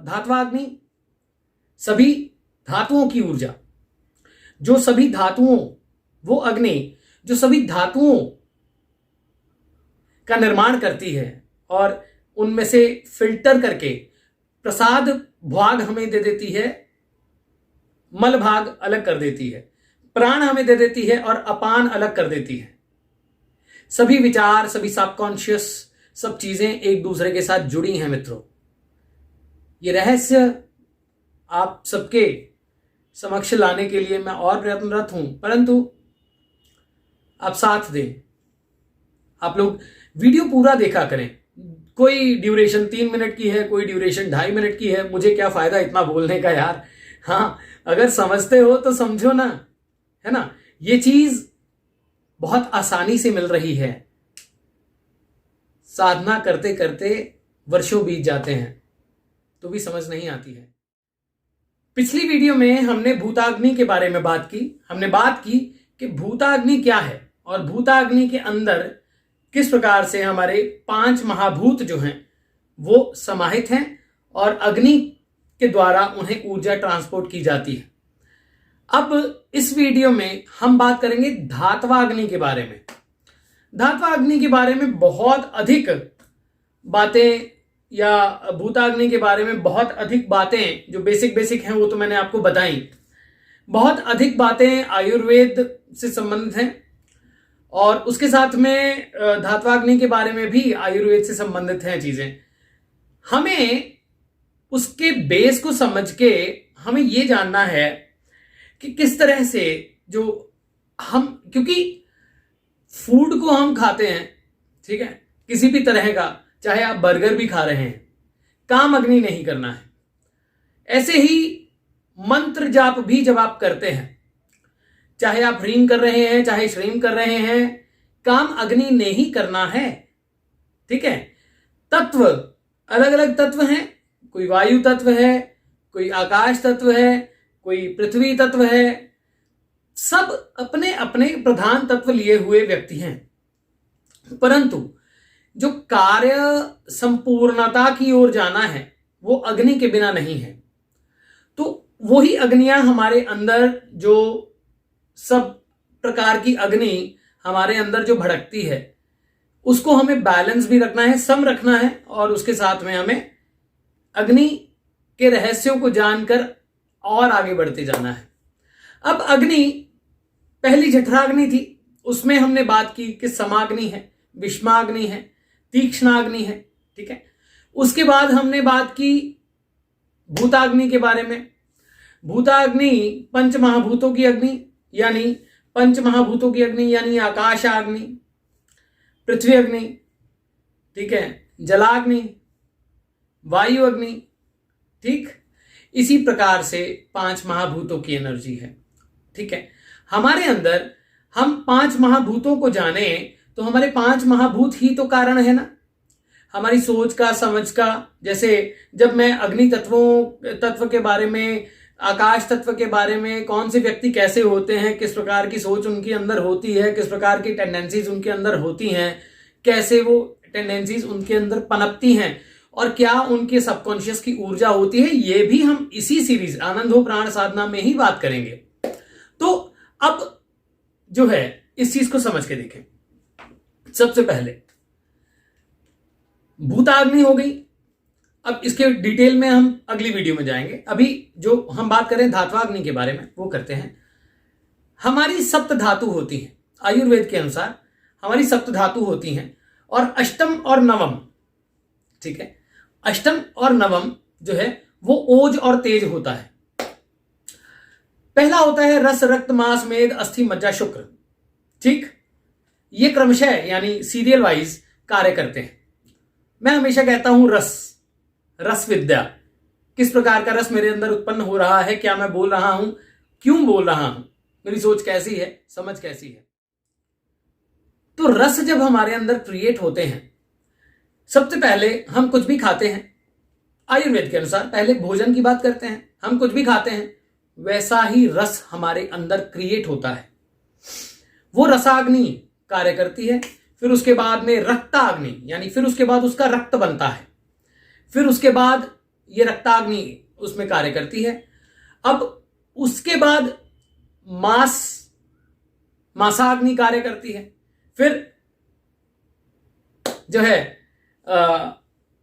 धात्वाग्नि सभी धातुओं की ऊर्जा, जो सभी धातुओं, वो अग्नि जो सभी धातुओं का निर्माण करती है और उनमें से फिल्टर करके प्रसाद भाग हमें दे देती है, मल भाग अलग कर देती है, प्राण हमें दे देती है और अपान अलग कर देती है। सभी विचार, सभी सबकॉन्शियस, सब चीजें एक दूसरे के साथ जुड़ी हैं मित्रों। ये रहस्य आप सबके समक्ष लाने के लिए मैं और प्रयत्नरत हूं, परंतु आप साथ दें। आप लोग वीडियो पूरा देखा करें। कोई ड्यूरेशन 3 मिनट की है, कोई ड्यूरेशन 2.5 मिनट की है, मुझे क्या फायदा इतना बोलने का यार। हाँ, अगर समझते हो तो समझो ना, है ना। ये चीज बहुत आसानी से मिल रही है। साधना करते करते वर्षों बीत जाते हैं तो भी समझ नहीं आती है। पिछली वीडियो में हमने भूताग्नि के बारे में बात की। हमने बात की कि भूताग्नि क्या है और भूताग्नि के अंदर किस प्रकार से हमारे 5 महाभूत जो हैं वो समाहित हैं और अग्नि के द्वारा उन्हें ऊर्जा ट्रांसपोर्ट की जाती है। अब इस वीडियो में हम बात करेंगे धात्वाग्नि के बारे में। धात्वाग्नि के बारे में बहुत अधिक बातें, या भूताग्नि के बारे में बहुत अधिक बातें जो बेसिक हैं वो तो मैंने आपको बताई। बहुत अधिक बातें आयुर्वेद से संबंधित हैं और उसके साथ में धात्वाग्नि के बारे में भी आयुर्वेद से संबंधित हैं चीजें। हमें उसके बेस को समझ के हमें ये जानना है कि किस तरह से जो हम, क्योंकि फूड को हम खाते हैं, ठीक है, किसी भी तरह का, चाहे आप बर्गर भी खा रहे हैं, काम अग्नि नहीं करना है। ऐसे ही मंत्र जाप भी जब आप करते हैं, चाहे आप ह्रीम कर रहे हैं, चाहे श्रीम कर रहे हैं, काम अग्नि नहीं करना है, ठीक है। तत्व अलग अलग तत्व हैं, कोई वायु तत्व है, कोई आकाश तत्व है, कोई पृथ्वी तत्व है, सब अपने अपने प्रधान तत्व लिए हुए व्यक्ति हैं, परंतु जो कार्य संपूर्णता की ओर जाना है वो अग्नि के बिना नहीं है। तो वही अग्नियां हमारे अंदर, जो सब प्रकार की अग्नि हमारे अंदर जो भड़कती है, उसको हमें बैलेंस भी रखना है, सम रखना है, और उसके साथ में हमें अग्नि के रहस्यों को जानकर और आगे बढ़ते जाना है। अब अग्नि पहली जठराग्नि थी, उसमें हमने बात की कि समाग्नि है, विषमाग्नि है, तीक्ष्णाग्नि है, ठीक है। उसके बाद हमने बात की भूताग्नि के बारे में। भूताग्नि पंच महाभूतों की अग्नि, यानी पंच महाभूतों की अग्नि यानी आकाशाग्नि, पृथ्वी अग्नि, ठीक है, जलाग्नि, वायु अग्नि, ठीक। इसी प्रकार से 5 महाभूतों की एनर्जी है, ठीक है। हमारे अंदर हम 5 महाभूतों को जाने तो हमारे 5 महाभूत ही तो कारण है ना, हमारी सोच का, समझ का। जैसे जब मैं अग्नि तत्व के बारे में, आकाश तत्व के बारे में, कौन से व्यक्ति कैसे होते हैं, किस प्रकार की सोच उनके अंदर होती है, किस प्रकार की टेंडेंसीज उनके अंदर होती हैं, कैसे वो टेंडेंसीज उनके अंदर पनपती हैं और क्या उनके सबकॉन्शियस की ऊर्जा होती है, ये भी हम इसी सीरीज आनंद हो प्राण साधना में ही बात करेंगे। तो अब जो है इस चीज को समझ के देखें। सबसे पहले भूताग्नि हो गई, अब इसके डिटेल में हम अगली वीडियो में जाएंगे। अभी जो हम बात करें धात्वाग्नि के बारे में वो करते हैं। हमारी सप्त धातु होती हैं, आयुर्वेद के अनुसार हमारी सप्त धातु होती हैं, और अष्टम और नवम, ठीक है, अष्टम और नवम जो है वो ओज और तेज होता है। पहला होता है रस, रक्त, मांस, मेद, अस्थि, मज्जा, शुक्र, ठीक। ये क्रमशः यानी सीरियल वाइज कार्य करते हैं। मैं हमेशा कहता हूं रस विद्या, किस प्रकार का रस मेरे अंदर उत्पन्न हो रहा है, क्या मैं बोल रहा हूं, क्यों बोल रहा हूं, मेरी सोच कैसी है, समझ कैसी है। तो रस जब हमारे अंदर क्रिएट होते हैं, सबसे पहले हम कुछ भी खाते हैं, आयुर्वेद के अनुसार पहले भोजन की बात करते हैं, हम कुछ भी खाते हैं, वैसा ही रस हमारे अंदर क्रिएट होता है, वो रसाग्नि कार्य करती है। फिर उसके बाद में रक्ताग्नि, यानी फिर उसके बाद उसका रक्त बनता है, फिर उसके बाद ये रक्ताग्नि उसमें कार्य करती है। अब उसके बाद मासाग्नि कार्य करती है। फिर जो है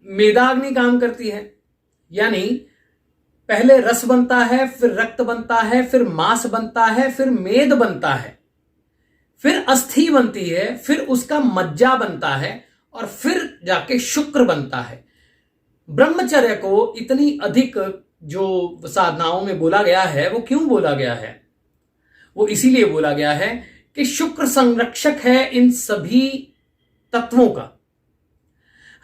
मेदाग्नि काम करती है, यानी पहले रस बनता है, फिर रक्त बनता है, फिर मांस बनता है, फिर मेद बनता है, फिर अस्थि बनती है, फिर उसका मज्जा बनता है और फिर जाके शुक्र बनता है। ब्रह्मचर्य को इतनी अधिक जो साधनाओं में बोला गया है, वो क्यों बोला गया है? वो इसीलिए बोला गया है कि शुक्र संरक्षक है इन सभी तत्वों का।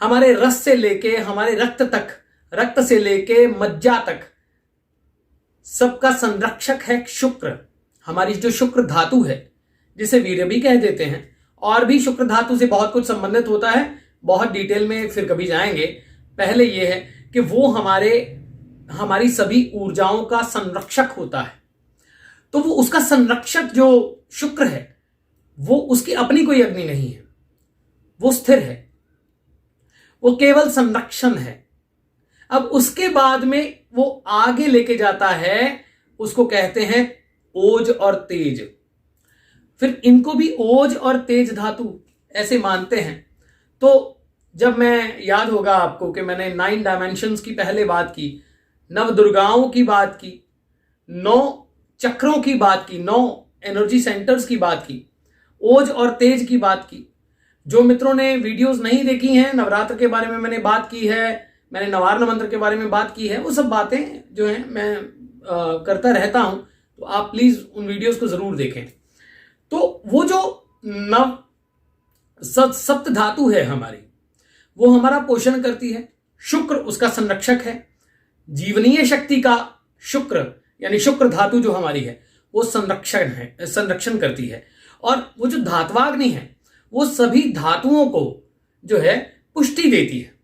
हमारे रस से लेके हमारे रक्त तक, रक्त से लेके मज्जा तक सबका संरक्षक है शुक्र। हमारी जो शुक्र धातु है, जिसे वीर्य भी कह देते हैं, और भी शुक्र धातु से बहुत कुछ संबंधित होता है, बहुत डिटेल में फिर कभी जाएंगे। पहले यह है कि वो हमारी सभी ऊर्जाओं का संरक्षक होता है। तो वो उसका संरक्षक जो शुक्र है, वो उसकी अपनी कोई अग्नि नहीं है, वो स्थिर है, वो केवल संरक्षण है। अब उसके बाद में वो आगे लेके जाता है, उसको कहते हैं ओज और तेज। फिर इनको भी ओज और तेज धातु ऐसे मानते हैं। तो जब मैं, याद होगा आपको कि मैंने 9 डायमेंशंस की पहले बात की, 9 दुर्गाओं की बात की, 9 चक्रों की बात की, 9 एनर्जी सेंटर्स की बात की, ओज और तेज की बात की। जो मित्रों ने वीडियोस नहीं देखी हैं, नवरात्र के बारे में मैंने बात की है, मैंने नवार्न मंत्र के बारे में बात की है, वो सब बातें जो हैं मैं करता रहता हूं, तो आप प्लीज उन वीडियोस को जरूर देखें। तो वो जो सप्त धातु है हमारी, वो हमारा पोषण करती है। शुक्र उसका संरक्षक है। जीवनीय शक्ति का शुक्र, यानी शुक्र धातु जो हमारी है, वो संरक्षण करती है। और वो जो धात्वाग्नि है, वो सभी धातुओं को जो है पुष्टि देती है।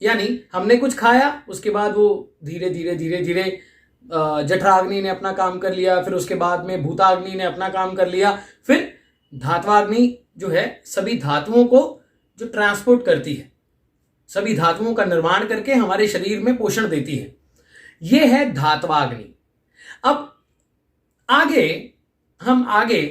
यानी हमने कुछ खाया, उसके बाद वो धीरे धीरे जठराग्नि ने अपना काम कर लिया, फिर उसके बाद में भूताग्नि ने अपना काम कर लिया, फिर धात्वाग्नि जो है सभी धातुओं को जो ट्रांसपोर्ट करती है, सभी धातुओं का निर्माण करके हमारे शरीर में पोषण देती है। यह है धात्वाग्नि। अब हम आगे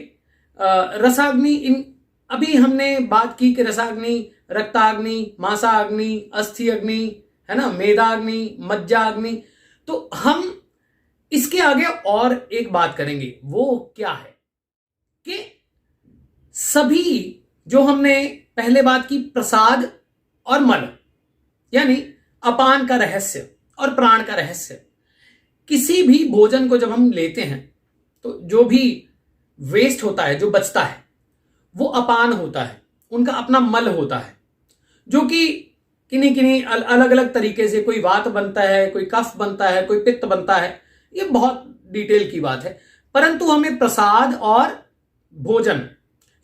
रसाग्नि, इन अभी हमने बात की कि रसाग्नि, रक्ताग्नि, मांसाग्नि, अस्थि अग्नि, है ना, मेदाग्नि, मज्जाग्नि। तो हम इसके आगे और एक बात करेंगे, वो क्या है कि सभी जो हमने पहले बात की, प्रसाद और मल, यानी अपान का रहस्य और प्राण का रहस्य। किसी भी भोजन को जब हम लेते हैं तो जो भी वेस्ट होता है, जो बचता है, वो अपान होता है, उनका अपना मल होता है, जो कि किन्हीं अलग अलग तरीके से, कोई वात बनता है, कोई कफ बनता है, कोई पित्त बनता है। ये बहुत डिटेल की बात है, परंतु हमें प्रसाद और भोजन,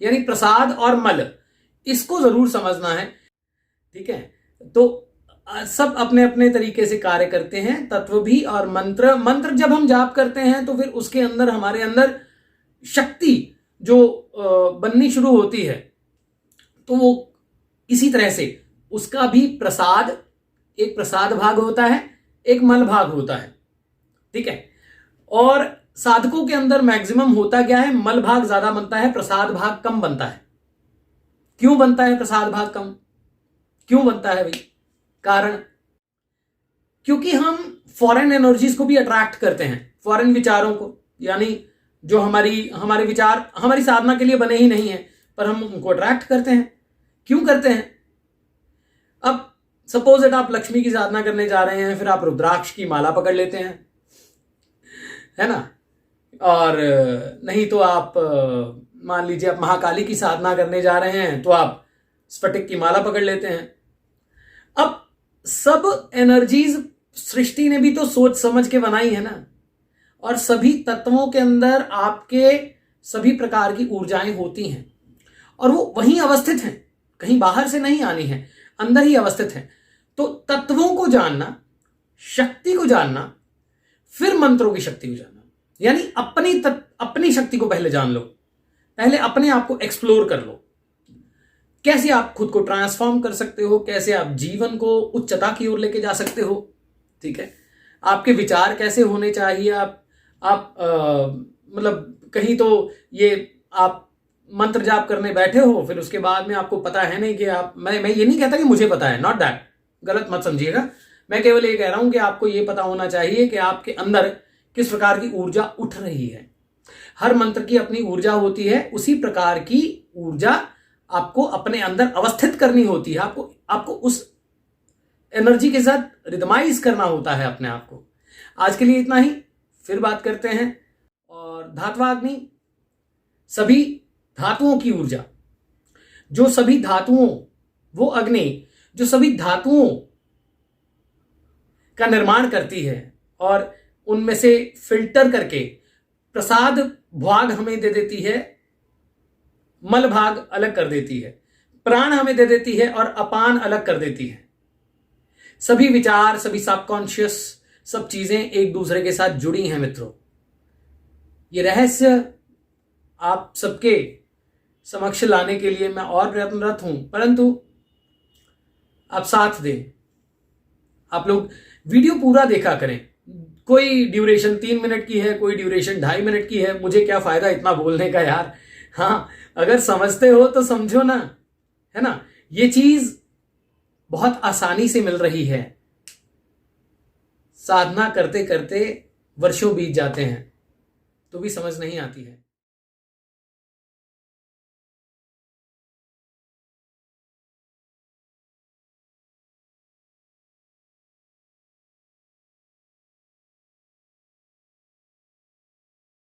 यानी प्रसाद और मल, इसको जरूर समझना है। ठीक है, तो सब अपने अपने तरीके से कार्य करते हैं, तत्व भी और मंत्र जब हम जाप करते हैं तो फिर उसके अंदर, हमारे अंदर शक्ति जो बननी शुरू होती है, तो वो इसी तरह से उसका भी प्रसाद, एक प्रसाद भाग होता है, एक मल भाग होता है। ठीक है, और साधकों के अंदर मैक्सिमम होता क्या है, मल भाग ज्यादा बनता है, प्रसाद भाग कम बनता है। क्यों बनता है प्रसाद भाग कम? क्यों बनता है भाई? कारण, क्योंकि हम फॉरेन एनर्जीज को भी अट्रैक्ट करते हैं, फॉरेन विचारों को, यानी जो हमारे विचार हमारी साधना के लिए बने ही नहीं है, पर हम उनको अट्रैक्ट करते हैं। क्यों करते हैं? अब सपोज दैट आप लक्ष्मी की साधना करने जा रहे हैं, फिर आप रुद्राक्ष की माला पकड़ लेते हैं, है ना, और नहीं तो आप मान लीजिए आप महाकाली की साधना करने जा रहे हैं तो आप स्फटिक की माला पकड़ लेते हैं। अब सब एनर्जीज सृष्टि ने भी तो सोच समझ के बनाई है ना, और सभी तत्वों के अंदर आपके सभी प्रकार की ऊर्जाएं होती हैं, और वो वहीं अवस्थित हैं, कहीं बाहर से नहीं आनी है, अंदर ही अवस्थित है। तो तत्वों को जानना, शक्ति को जानना, फिर मंत्रों की शक्ति को जानना, यानी अपनी शक्ति को पहले जान लो, पहले अपने आप को एक्सप्लोर कर लो, कैसे आप खुद को ट्रांसफॉर्म कर सकते हो, कैसे आप जीवन को उच्चता की ओर लेके जा सकते हो। ठीक है, आपके विचार कैसे होने चाहिए, आप मतलब कहीं तो ये आप मंत्र जाप करने बैठे हो, फिर उसके बाद में आपको पता है नहीं कि आप, मैं ये नहीं कहता कि मुझे पता है, नॉट दैट, गलत मत समझिएगा। मैं केवल ये कह रहा हूं कि आपको ये पता होना चाहिए कि आपके अंदर किस प्रकार की ऊर्जा उठ रही है। हर मंत्र की अपनी ऊर्जा होती है, उसी प्रकार की ऊर्जा आपको अपने अंदर अवस्थित करनी होती है। आपको उस एनर्जी के साथ रिदमाइज करना होता है अपने आप को। आज के लिए इतना ही, फिर बात करते हैं। और धात्वाग्नि, सभी धातुओं की ऊर्जा, जो सभी धातुओं, वो अग्नि जो सभी धातुओं का निर्माण करती है और उनमें से फिल्टर करके प्रसाद भाग हमें दे देती है, मल भाग अलग कर देती है, प्राण हमें दे देती है और अपान अलग कर देती है। सभी विचार, सभी सबकॉन्शियस, सब चीजें एक दूसरे के साथ जुड़ी हैं मित्रों। ये रहस्य आप सबके समक्ष लाने के लिए मैं और प्रयत्नरत हूं, परंतु आप साथ दें। आप लोग वीडियो पूरा देखा करें। कोई ड्यूरेशन 3 मिनट की है, कोई ड्यूरेशन 2.5 मिनट की है, मुझे क्या फायदा इतना बोलने का यार। हाँ, अगर समझते हो तो समझो ना, है ना। ये चीज बहुत आसानी से मिल रही है। साधना करते करते वर्षों बीत जाते हैं तो भी समझ नहीं आती है।